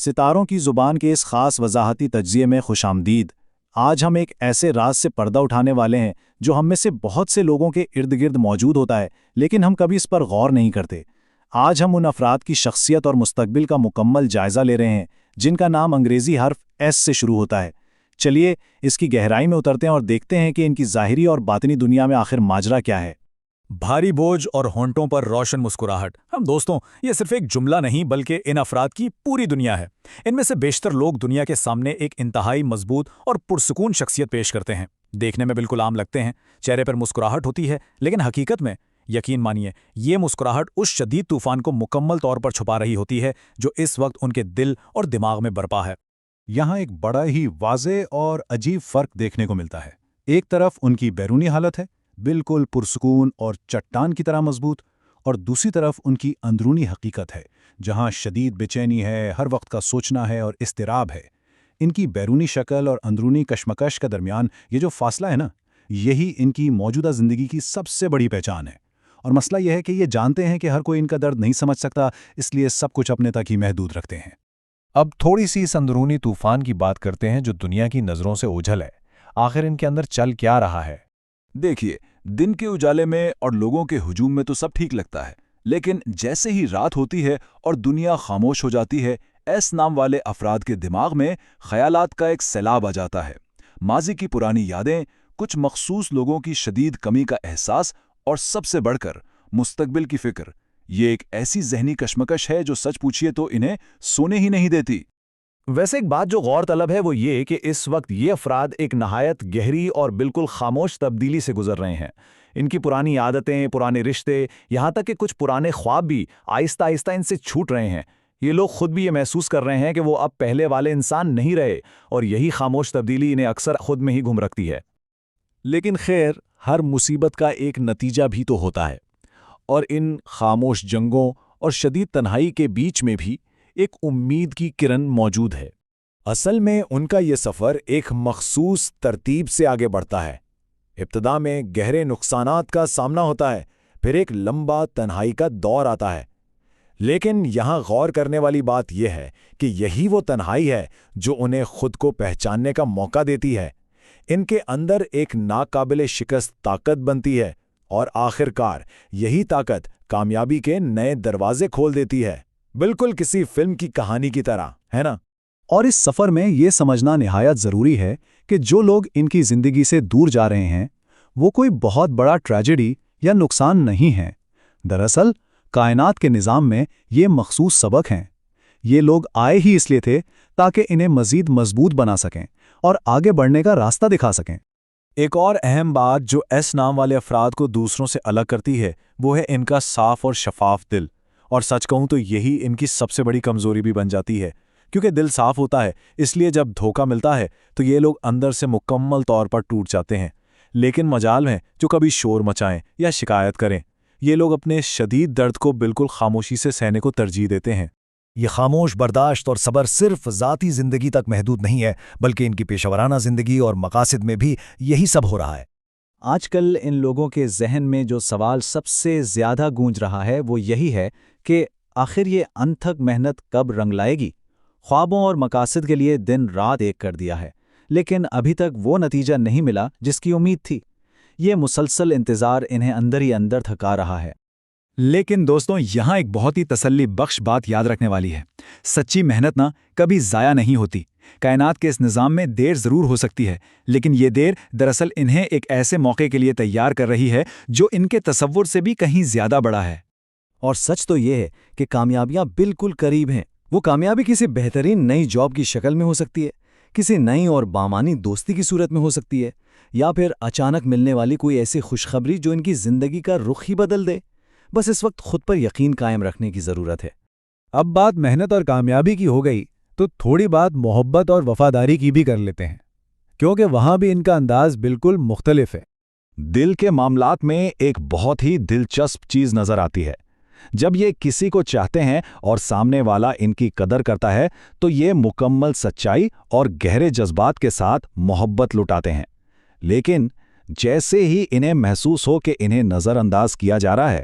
ستاروں کی زبان کے اس خاص وضاحتی تجزیے میں خوش آمدید۔ آج ہم ایک ایسے راز سے پردہ اٹھانے والے ہیں جو ہم میں سے بہت سے لوگوں کے ارد گرد موجود ہوتا ہے، لیکن ہم کبھی اس پر غور نہیں کرتے۔ آج ہم ان افراد کی شخصیت اور مستقبل کا مکمل جائزہ لے رہے ہیں جن کا نام انگریزی حرف ایس سے شروع ہوتا ہے۔ چلیے اس کی گہرائی میں اترتے ہیں اور دیکھتے ہیں کہ ان کی ظاہری اور باطنی دنیا میں آخر ماجرا کیا ہے۔ بھاری بوجھ اور ہونٹوں پر روشن مسکراہٹ۔ ہم دوستوں، یہ صرف ایک جملہ نہیں بلکہ ان افراد کی پوری دنیا ہے۔ ان میں سے بیشتر لوگ دنیا کے سامنے ایک انتہائی مضبوط اور پرسکون شخصیت پیش کرتے ہیں۔ دیکھنے میں بالکل عام لگتے ہیں، چہرے پر مسکراہٹ ہوتی ہے، لیکن حقیقت میں یقین مانیے یہ مسکراہٹ اس شدید طوفان کو مکمل طور پر چھپا رہی ہوتی ہے جو اس وقت ان کے دل اور دماغ میں برپا ہے۔ یہاں ایک بڑا ہی واضح اور عجیب فرق دیکھنے کو ملتا ہے۔ ایک طرف ان کی بیرونی حالت ہے، بالکل پرسکون اور چٹان کی طرح مضبوط، اور دوسری طرف ان کی اندرونی حقیقت ہے جہاں شدید بے چینی ہے، ہر وقت کا سوچنا ہے اور اضطراب ہے۔ ان کی بیرونی شکل اور اندرونی کشمکش کے درمیان یہ جو فاصلہ ہے نا، یہی ان کی موجودہ زندگی کی سب سے بڑی پہچان ہے۔ اور مسئلہ یہ ہے کہ یہ جانتے ہیں کہ ہر کوئی ان کا درد نہیں سمجھ سکتا، اس لیے سب کچھ اپنے تک ہی محدود رکھتے ہیں۔ اب تھوڑی سی اس اندرونی طوفان کی بات کرتے ہیں جو دنیا کی نظروں سے اوجھل ہے۔ آخر ان کے اندر چل کیا رہا ہے؟ دیکھیے، دن کے اجالے میں اور لوگوں کے ہجوم میں تو سب ٹھیک لگتا ہے، لیکن جیسے ہی رات ہوتی ہے اور دنیا خاموش ہو جاتی ہے، ایس نام والے افراد کے دماغ میں خیالات کا ایک سیلاب آ جاتا ہے۔ ماضی کی پرانی یادیں، کچھ مخصوص لوگوں کی شدید کمی کا احساس اور سب سے بڑھ کر مستقبل کی فکر۔ یہ ایک ایسی ذہنی کشمکش ہے جو سچ پوچھیے تو انہیں سونے ہی نہیں دیتی۔ ویسے ایک بات جو غور طلب ہے وہ یہ کہ اس وقت یہ افراد ایک نہایت گہری اور بالکل خاموش تبدیلی سے گزر رہے ہیں۔ ان کی پرانی عادتیں، پرانے رشتے، یہاں تک کہ کچھ پرانے خواب بھی آہستہ آہستہ ان سے چھوٹ رہے ہیں۔ یہ لوگ خود بھی یہ محسوس کر رہے ہیں کہ وہ اب پہلے والے انسان نہیں رہے، اور یہی خاموش تبدیلی انہیں اکثر خود میں ہی گم رکھتی ہے۔ لیکن خیر، ہر مصیبت کا ایک نتیجہ بھی تو ہوتا ہے، اور ان خاموش جنگوں اور شدید تنہائی کے بیچ میں بھی ایک امید کی کرن موجود ہے۔ اصل میں ان کا یہ سفر ایک مخصوص ترتیب سے آگے بڑھتا ہے۔ ابتدا میں گہرے نقصانات کا سامنا ہوتا ہے، پھر ایک لمبا تنہائی کا دور آتا ہے۔ لیکن یہاں غور کرنے والی بات یہ ہے کہ یہی وہ تنہائی ہے جو انہیں خود کو پہچاننے کا موقع دیتی ہے۔ ان کے اندر ایک ناقابل شکست طاقت بنتی ہے، اور آخرکار یہی طاقت کامیابی کے نئے دروازے کھول دیتی ہے، بالکل کسی فلم کی کہانی کی طرح، ہے نا؟ اور اس سفر میں یہ سمجھنا نہایت ضروری ہے کہ جو لوگ ان کی زندگی سے دور جا رہے ہیں وہ کوئی بہت بڑا ٹریجڈی یا نقصان نہیں ہیں۔ دراصل کائنات کے نظام میں یہ مخصوص سبق ہیں۔ یہ لوگ آئے ہی اس لیے تھے تاکہ انہیں مزید مضبوط بنا سکیں اور آگے بڑھنے کا راستہ دکھا سکیں۔ ایک اور اہم بات جو ایس نام والے افراد کو دوسروں سے الگ کرتی ہے وہ ہے ان کا صاف اور شفاف دل، اور سچ کہوں تو یہی ان کی سب سے بڑی کمزوری بھی بن جاتی ہے، کیونکہ دل صاف ہوتا ہے، اس لیے جب دھوکہ ملتا ہے تو یہ لوگ اندر سے مکمل طور پر ٹوٹ جاتے ہیں۔ لیکن مجال ہیں جو کبھی شور مچائیں یا شکایت کریں، یہ لوگ اپنے شدید درد کو بالکل خاموشی سے سہنے کو ترجیح دیتے ہیں۔ یہ خاموش برداشت اور صبر صرف ذاتی زندگی تک محدود نہیں ہے، بلکہ ان کی پیشہ ورانہ زندگی اور مقاصد میں بھی یہی سب ہو رہا ہے۔ آج کل ان لوگوں کے ذہن میں جو سوال سب سے زیادہ گونج رہا ہے وہ یہی ہے کہ آخر یہ انتھک محنت کب رنگ لائے گی؟ خوابوں اور مقاصد کے لیے دن رات ایک کر دیا ہے، لیکن ابھی تک وہ نتیجہ نہیں ملا جس کی امید تھی۔ یہ مسلسل انتظار انہیں اندر ہی اندر تھکا رہا ہے۔ لیکن دوستوں، یہاں ایک بہت ہی تسلی بخش بات یاد رکھنے والی ہے۔ سچی محنت نہ کبھی ضائع نہیں ہوتی۔ کائنات کے اس نظام میں دیر ضرور ہو سکتی ہے، لیکن یہ دیر دراصل انہیں ایک ایسے موقع کے لیے تیار کر رہی ہے جو ان کے تصور سے بھی کہیں زیادہ بڑا ہے۔ اور سچ تو یہ ہے کہ کامیابیاں بالکل قریب ہیں۔ وہ کامیابی کسی بہترین نئی جاب کی شکل میں ہو سکتی ہے، کسی نئی اور بامانی دوستی کی صورت میں ہو سکتی ہے، یا پھر اچانک ملنے والی کوئی ایسی خوشخبری جو ان کی زندگی کا رخ ہی بدل دے۔ بس اس وقت خود پر یقین قائم رکھنے کی ضرورت ہے۔ اب بات محنت اور کامیابی کی ہو گئی تو تھوڑی بات محبت اور وفاداری کی بھی کر لیتے ہیں، کیونکہ وہاں بھی ان کا انداز بالکل مختلف ہے۔ دل کے معاملات میں ایک بہت ہی دلچسپ چیز نظر آتی ہے۔ جب یہ کسی کو چاہتے ہیں اور سامنے والا ان کی قدر کرتا ہے تو یہ مکمل سچائی اور گہرے جذبات کے ساتھ محبت لٹاتے ہیں، لیکن جیسے ہی انہیں محسوس ہو کہ انہیں نظر انداز کیا جا رہا ہے